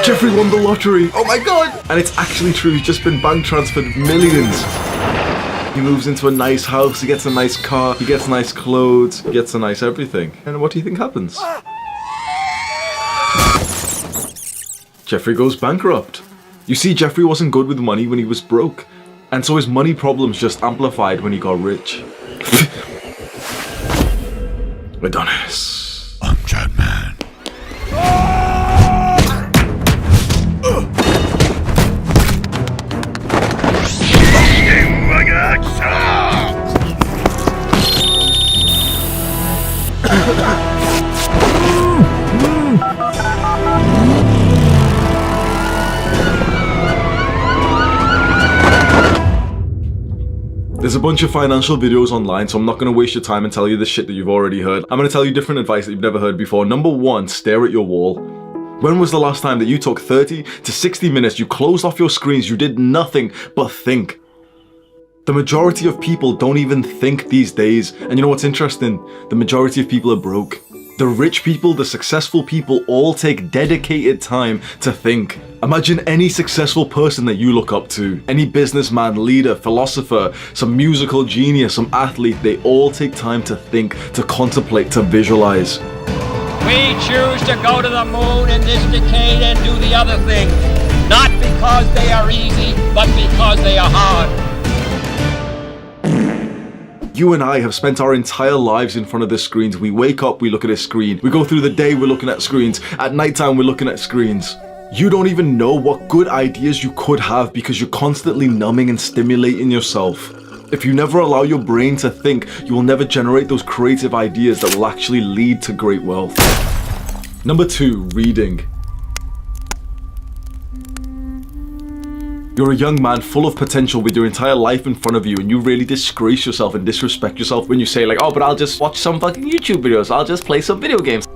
Jeffrey won the lottery. Oh my god. And it's actually true. He's just been bank transferred millions. He moves into a nice house, he gets a nice car, he gets nice clothes, he gets a nice everything. And what do you think happens? Jeffrey goes bankrupt. You see, Jeffrey wasn't good with money when he was broke. And so his money problems just amplified when he got rich. Adonis. I'm Chad Man. There's a bunch of financial videos online, so I'm not going to waste your time and tell you the shit that you've already heard. I'm going to tell you different advice that you've never heard before. Number one, stare at your wall. When was the last time that you took 30 to 60 minutes, you closed off your screens, you did nothing but think? The majority of people don't even think these days. And you know what's interesting? The majority of people are broke. The rich people, the successful people all take dedicated time to think. Imagine any successful person that you look up to. Any businessman, leader, philosopher, some musical genius, some athlete, they all take time to think, to contemplate, to visualize. We choose to go to the moon in this decade and do the other thing. Not because they are easy, but because they are hard. You and I have spent our entire lives in front of the screens. We wake up, we look at a screen. We go through the day, we're looking at screens. At nighttime, we're looking at screens. You don't even know what good ideas you could have because you're constantly numbing and stimulating yourself. If you never allow your brain to think, you will never generate those creative ideas that will actually lead to great wealth. Number two, reading. You're a young man full of potential with your entire life in front of you, and you really disgrace yourself and disrespect yourself when you say like, oh, but I'll just watch some fucking YouTube videos, I'll just play some video games.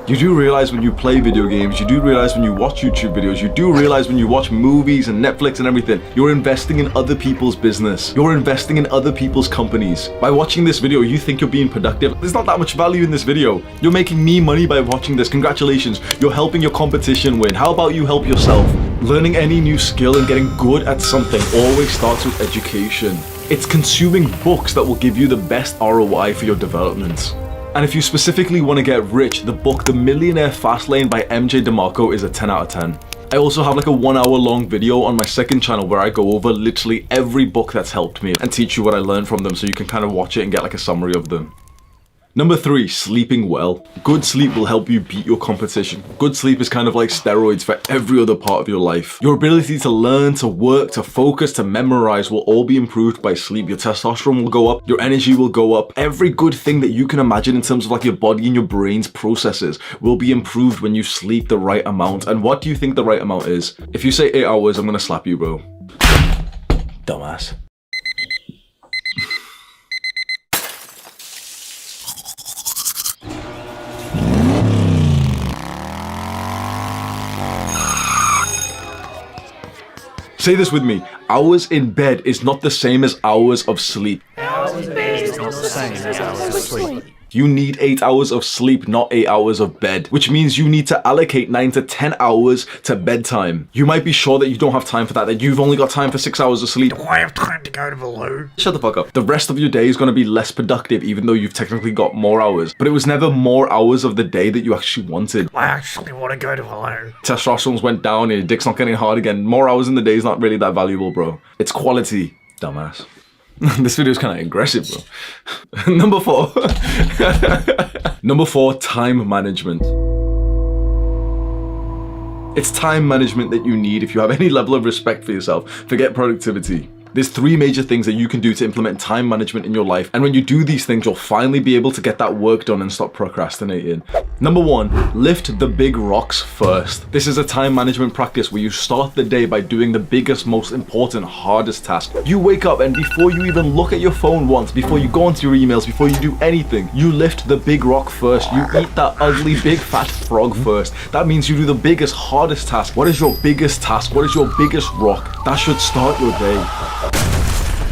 You do realize when you play video games, you do realize when you watch YouTube videos, you do realize when you watch movies and Netflix and everything, you're investing in other people's business. You're investing in other people's companies. By watching this video, you think you're being productive. There's not that much value in this video. You're making me money by watching this. Congratulations. You're helping your competition win. How about you help yourself? Learning any new skill and getting good at something always starts with education. It's consuming books that will give you the best ROI for your development. And if you specifically want to get rich, the book The Millionaire Fastlane by MJ DeMarco is a 10 out of 10. I also have like a 1 hour long video on my second channel where I go over literally every book that's helped me and teach you what I learned from them so you can kind of watch it and get like a summary of them. Number three, sleeping well. Good sleep will help you beat your competition. Good sleep is kind of like steroids for every other part of your life. Your ability to learn, to work, to focus, to memorize will all be improved by sleep. Your testosterone will go up, your energy will go up. Every good thing that you can imagine in terms of like your body and your brain's processes will be improved when you sleep the right amount. And what do you think the right amount is? If you say 8 hours, I'm gonna slap you, bro. Dumbass. Say this with me. Hours in bed is not the same as hours of sleep. Hours in bed is not the same as hours of sleep. You need 8 hours of sleep, not 8 hours of bed, which means you need to allocate 9 to 10 hours to bedtime. You might be sure that you don't have time for that you've only got time for 6 hours of sleep. Do I have time to go to the loo? Shut the fuck up. The rest of your day is going to be less productive even though you've technically got more hours. But it was never more hours of the day that you actually wanted. I actually want to go to the loo. Testosterone went down and your dick's not getting hard again. More hours in the day is not really that valuable, bro. It's quality, dumbass. This video is kind of aggressive, bro. Number four. Number four, time management. It's time management that you need if you have any level of respect for yourself. Forget productivity. There's 3 major things that you can do to implement time management in your life. And when you do these things, you'll finally be able to get that work done and stop procrastinating. Number 1, lift the big rocks first. This is a time management practice where you start the day by doing the biggest, most important, hardest task. You wake up and before you even look at your phone once, before you go onto your emails, before you do anything, you lift the big rock first. You eat that ugly, big, fat frog first. That means you do the biggest, hardest task. What is your biggest task? What is your biggest rock? That should start your day.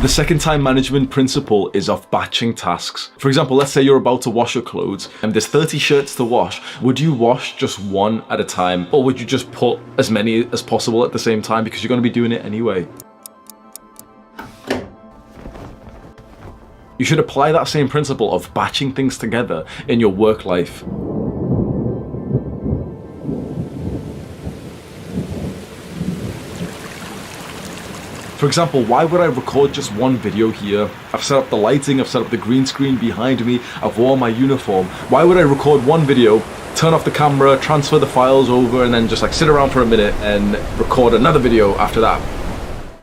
The second time management principle is of batching tasks. For example, let's say you're about to wash your clothes and there's 30 shirts to wash. Would you wash just one at a time, or would you just put as many as possible at the same time because you're going to be doing it anyway? You should apply that same principle of batching things together in your work life. For example, why would I record just one video here? I've set up the lighting, I've set up the green screen behind me, I've worn my uniform. Why would I record one video, turn off the camera, transfer the files over, and then just like sit around for a minute and record another video after that?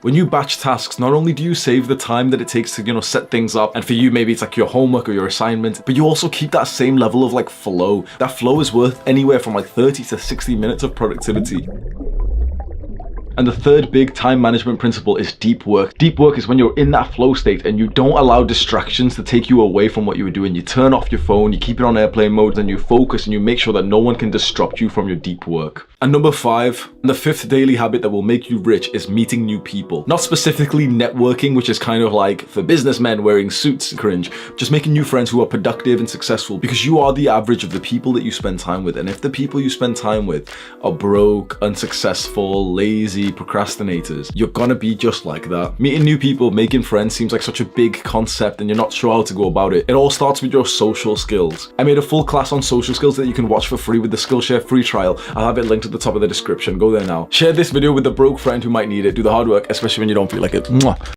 When you batch tasks, not only do you save the time that it takes to, set things up, and for you maybe it's like your homework or your assignment, but you also keep that same level of like flow. That flow is worth anywhere from like 30 to 60 minutes of productivity. And the third big time management principle is deep work. Deep work is when you're in that flow state and you don't allow distractions to take you away from what you were doing. You turn off your phone, you keep it on airplane mode, and you focus and you make sure that no one can disrupt you from your deep work. And number 5, the 5th daily habit that will make you rich is meeting new people. Not specifically networking, which is kind of like for businessmen wearing suits cringe. Just making new friends who are productive and successful, because you are the average of the people that you spend time with. And if the people you spend time with are broke, unsuccessful, lazy, procrastinators, you're gonna be just like that. Meeting new people, making friends seems like such a big concept and you're not sure how to go about it. It all starts with your social skills. I made a full class on social skills that you can watch for free with the Skillshare free trial. I'll have it linked at the top of the description. Go there now. Share this video with a broke friend who might need it. Do the hard work, especially when you don't feel like it. Mwah.